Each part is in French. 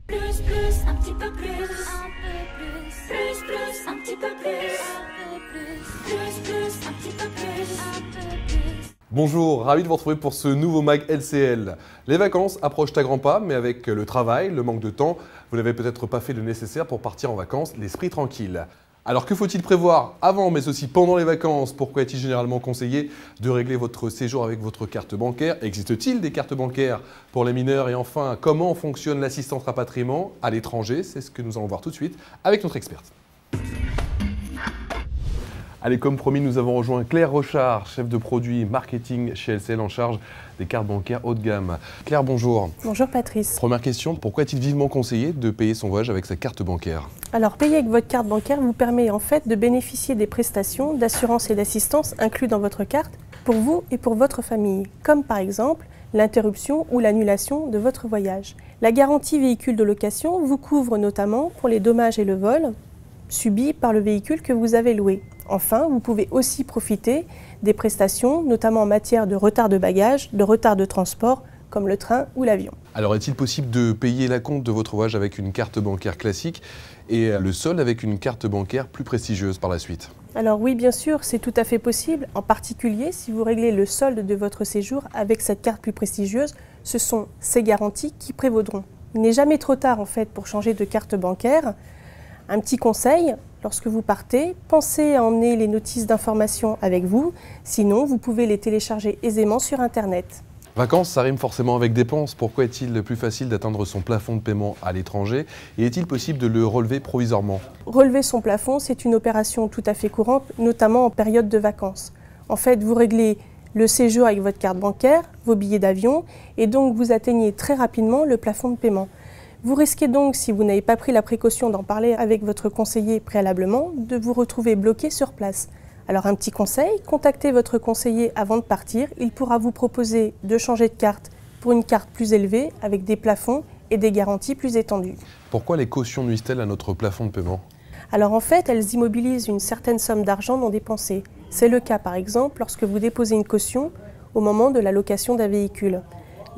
Plus, plus, un petit peu plus. Un peu plus. Plus, plus, un petit peu plus. Un peu plus. Plus, plus, un petit peu plus. Un peu plus. Bonjour, ravi de vous retrouver pour ce nouveau mag LCL. Les vacances approchent à grands pas, mais avec le travail, le manque de temps, vous n'avez peut-être pas fait le nécessaire pour partir en vacances l'esprit tranquille. Alors que faut-il prévoir avant, mais aussi pendant les vacances? Pourquoi est-il généralement conseillé de régler votre séjour avec votre carte bancaire? Existe-t-il des cartes bancaires pour les mineurs? Et enfin, comment fonctionne l'assistance rapatriement à l'étranger? C'est ce que nous allons voir tout de suite avec notre experte. Allez, comme promis, nous avons rejoint Claire Rochard, chef de produit marketing chez LCL en charge des cartes bancaires haut de gamme. Claire, bonjour. Bonjour Patrice. Première question, pourquoi est-il vivement conseillé de payer son voyage avec sa carte bancaire? Alors, payer avec votre carte bancaire vous permet en fait de bénéficier des prestations d'assurance et d'assistance inclus dans votre carte pour vous et pour votre famille, comme par exemple l'interruption ou l'annulation de votre voyage. La garantie véhicule de location vous couvre notamment pour les dommages et le vol subis par le véhicule que vous avez loué. Enfin, vous pouvez aussi profiter des prestations, notamment en matière de retard de bagages, de retard de transport, comme le train ou l'avion. Alors, est-il possible de payer l'acompte de votre voyage avec une carte bancaire classique et le solde avec une carte bancaire plus prestigieuse par la suite? Alors oui, bien sûr, c'est tout à fait possible, en particulier si vous réglez le solde de votre séjour avec cette carte plus prestigieuse, ce sont ces garanties qui prévaudront. Il n'est jamais trop tard en fait pour changer de carte bancaire. Un petit conseil, lorsque vous partez, pensez à emmener les notices d'information avec vous, sinon vous pouvez les télécharger aisément sur Internet. Vacances, ça rime forcément avec dépenses. Pourquoi est-il plus facile d'atteindre son plafond de paiement à l'étranger? Et est-il possible de le relever provisoirement? Relever son plafond, c'est une opération tout à fait courante, notamment en période de vacances. En fait, vous réglez le séjour avec votre carte bancaire, vos billets d'avion, et donc vous atteignez très rapidement le plafond de paiement. Vous risquez donc, si vous n'avez pas pris la précaution d'en parler avec votre conseiller préalablement, de vous retrouver bloqué sur place. Alors un petit conseil, contactez votre conseiller avant de partir. Il pourra vous proposer de changer de carte pour une carte plus élevée avec des plafonds et des garanties plus étendues. Pourquoi les cautions nuisent-elles à notre plafond de paiement? Alors en fait, elles immobilisent une certaine somme d'argent non dépensée. C'est le cas par exemple lorsque vous déposez une caution au moment de la location d'un véhicule.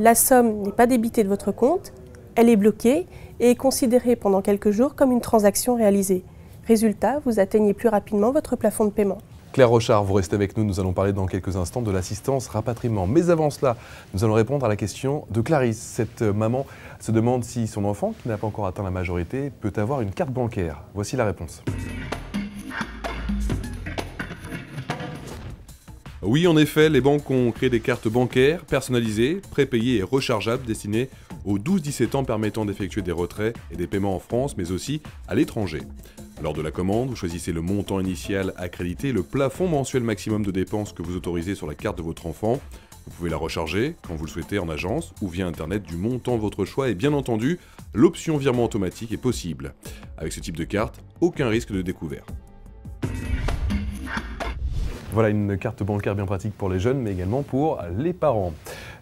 La somme n'est pas débitée de votre compte, elle est bloquée et est considérée pendant quelques jours comme une transaction réalisée. Résultat, vous atteignez plus rapidement votre plafond de paiement. Claire Rochard, vous restez avec nous, nous allons parler dans quelques instants de l'assistance rapatriement. Mais avant cela, nous allons répondre à la question de Clarisse. Cette maman se demande si son enfant, qui n'a pas encore atteint la majorité, peut avoir une carte bancaire. Voici la réponse. Oui, en effet, les banques ont créé des cartes bancaires personnalisées, prépayées et rechargeables destinées aux 12-17 ans permettant d'effectuer des retraits et des paiements en France, mais aussi à l'étranger. Lors de la commande, vous choisissez le montant initial accrédité, le plafond mensuel maximum de dépenses que vous autorisez sur la carte de votre enfant. Vous pouvez la recharger quand vous le souhaitez en agence ou via Internet du montant de votre choix et bien entendu, l'option virement automatique est possible. Avec ce type de carte, aucun risque de découvert. Voilà une carte bancaire bien pratique pour les jeunes, mais également pour les parents.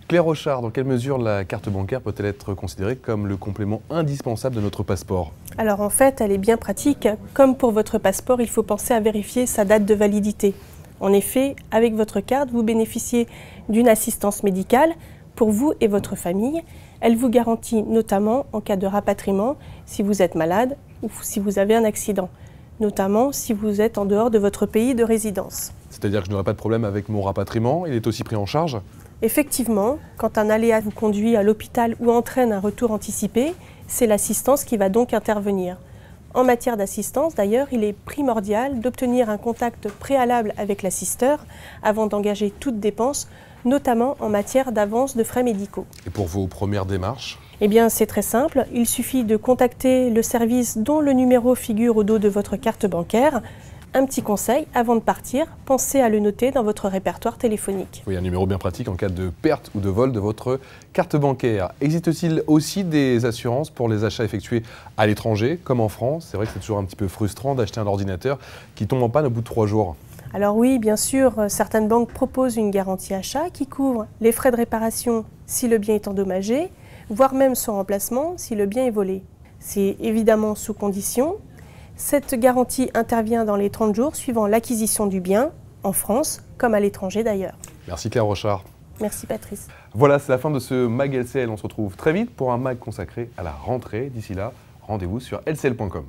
Claire Rochard, dans quelle mesure la carte bancaire peut-elle être considérée comme le complément indispensable de notre passeport? Alors en fait, elle est bien pratique. Comme pour votre passeport, il faut penser à vérifier sa date de validité. En effet, avec votre carte, vous bénéficiez d'une assistance médicale pour vous et votre famille. Elle vous garantit notamment en cas de rapatriement, si vous êtes malade ou si vous avez un accident, notamment si vous êtes en dehors de votre pays de résidence. C'est-à-dire que je n'aurai pas de problème avec mon rapatriement, il est aussi pris en charge? Effectivement, quand un aléa vous conduit à l'hôpital ou entraîne un retour anticipé, c'est l'assistance qui va donc intervenir. En matière d'assistance, d'ailleurs, il est primordial d'obtenir un contact préalable avec l'assisteur avant d'engager toute dépense, notamment en matière d'avance de frais médicaux. Et pour vos premières démarches? Eh bien, c'est très simple. Il suffit de contacter le service dont le numéro figure au dos de votre carte bancaire. Un petit conseil, avant de partir, pensez à le noter dans votre répertoire téléphonique. Oui, un numéro bien pratique en cas de perte ou de vol de votre carte bancaire. Existe-t-il aussi des assurances pour les achats effectués à l'étranger, comme en France? C'est vrai que c'est toujours un petit peu frustrant d'acheter un ordinateur qui tombe en panne au bout de 3 jours. Alors oui, bien sûr, certaines banques proposent une garantie achat qui couvre les frais de réparation si le bien est endommagé, voire même son remplacement si le bien est volé. C'est évidemment sous condition. Cette garantie intervient dans les 30 jours suivant l'acquisition du bien, en France comme à l'étranger d'ailleurs. Merci Claire Rochard. Merci Patrice. Voilà, c'est la fin de ce Mag LCL. On se retrouve très vite pour un Mag consacré à la rentrée. D'ici là, rendez-vous sur lcl.com.